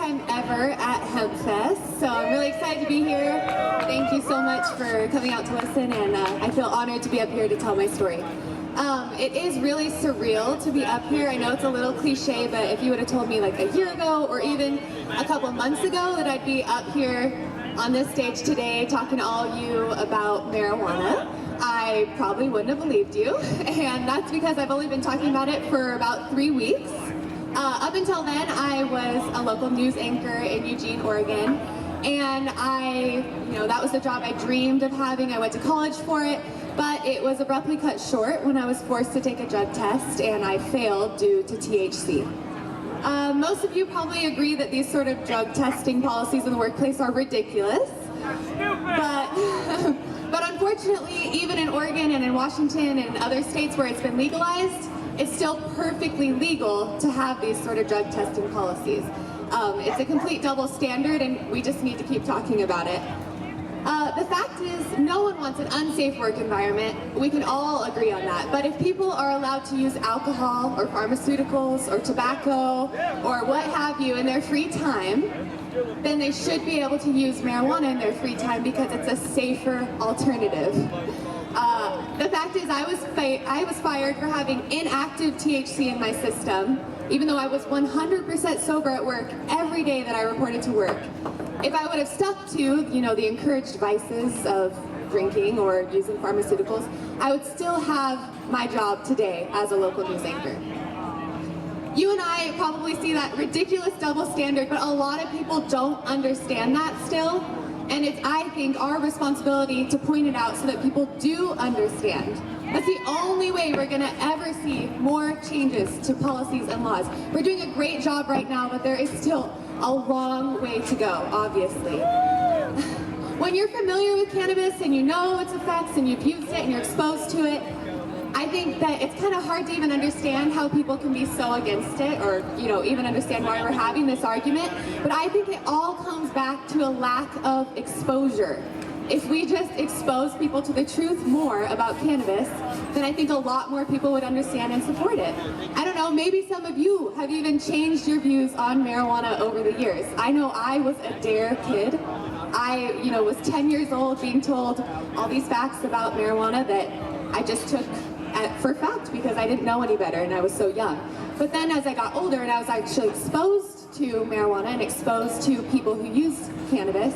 time ever at Hempfest, so I'm really excited to be here. Thank you so much for coming out to listen, and I feel honored to be up here to tell my story. It is really surreal to be up here. I know it's a little cliche, but if you would have told me like a year ago or even a couple months ago that I'd be up here on this stage today talking to all of you about marijuana, I probably wouldn't have believed you, and that's because I've only been talking about it for about 3 weeks. Up until then, I was a local news anchor in Eugene, Oregon, and that was the job I dreamed of having. I went to college for it, but it was abruptly cut short when I was forced to take a drug test, and I failed due to THC. Most of you probably agree that these sort of drug testing policies in the workplace are ridiculous, but unfortunately, even in Oregon and in Washington and other states where it's been legalized, it's still perfectly legal to have these sort of drug testing policies. It's a complete double standard, and we just need to keep talking about it. The fact is, no one wants an unsafe work environment. We can all agree on that. But if people are allowed to use alcohol or pharmaceuticals or tobacco or what have you in their free time, then they should be able to use marijuana in their free time because it's a safer alternative. The fact is, I was fired for having inactive THC in my system, even though I was 100% sober at work every day that I reported to work. If I would have stuck to, the encouraged vices of drinking or using pharmaceuticals, I would still have my job today as a local news anchor. You and I probably see that ridiculous double standard, but a lot of people don't understand that still. And it's, I think, our responsibility to point it out so that people do understand. That's the only way we're gonna ever see more changes to policies and laws. We're doing a great job right now, but there is still a long way to go, obviously. When you're familiar with cannabis and you know its effects and you've used it and you're exposed to it, I think that it's kind of hard to even understand how people can be so against it, or even understand why we're having this argument. But I think it all comes back to a lack of exposure. If we just expose people to the truth more about cannabis, then I think a lot more people would understand and support it. I don't know, maybe some of you have even changed your views on marijuana over the years. I know I was a DARE kid. I was 10 years old being told all these facts about marijuana that I just took for fact because I didn't know any better and I was so young. But then as I got older and I was actually exposed to marijuana and exposed to people who used cannabis,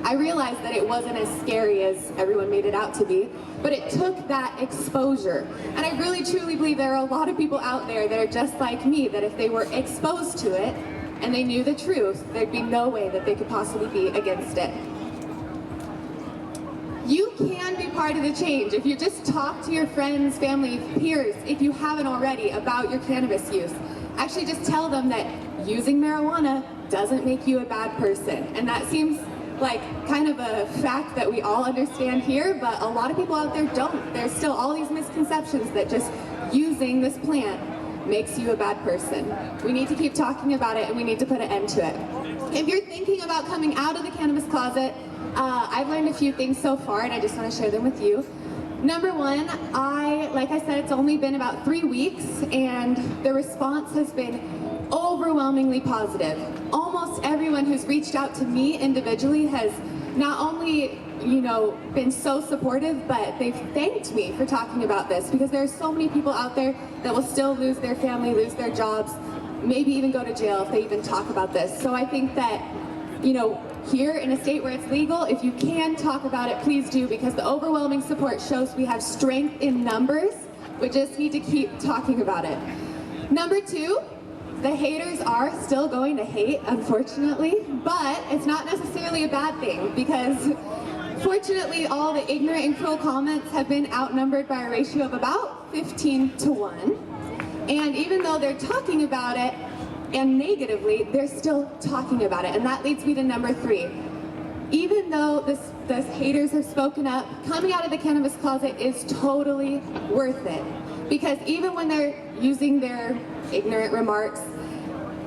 I realized that it wasn't as scary as everyone made it out to be, but it took that exposure. And I really truly believe there are a lot of people out there that are just like me, that if they were exposed to it and they knew the truth, there'd be no way that they could possibly be against it. You can be part of the change if you just talk to your friends, family, peers, if you haven't already, about your cannabis use. Actually just tell them that using marijuana doesn't make you a bad person. And that seems like kind of a fact that we all understand here, but a lot of people out there don't. There's still all these misconceptions that just using this plant makes you a bad person. We need to keep talking about it and we need to put an end to it. If you're thinking about coming out of the cannabis closet, I've learned a few things so far and I just want to share them with you. Number one, like I said, it's only been about 3 weeks and the response has been overwhelmingly positive. Almost everyone who's reached out to me individually has not only, been so supportive, but they've thanked me for talking about this because there are so many people out there that will still lose their family, lose their jobs, maybe even go to jail if they even talk about this. So I think that, here in a state where it's legal, if you can talk about it, please do, because the overwhelming support shows we have strength in numbers. We just need to keep talking about it. Number two, the haters are still going to hate, unfortunately, but it's not necessarily a bad thing because fortunately all the ignorant and cruel comments have been outnumbered by a ratio of about 15 to 1. And even though they're talking about it, and negatively, they're still talking about it. And that leads me to number three. Even though the haters have spoken up, coming out of the cannabis closet is totally worth it. Because even when they're using their ignorant remarks,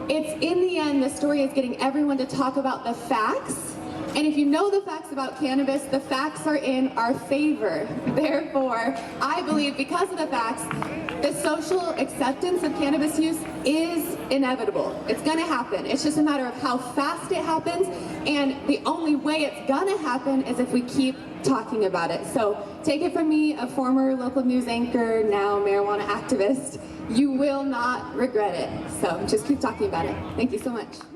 it's in the end, the story is getting everyone to talk about the facts And if you know the facts about cannabis, the facts are in our favor. Therefore, I believe because of the facts, the social acceptance of cannabis use is inevitable. It's gonna happen. It's just a matter of how fast it happens, and the only way it's gonna happen is if we keep talking about it. So take it from me, a former local news anchor, now marijuana activist, you will not regret it. So just keep talking about it. Thank you so much.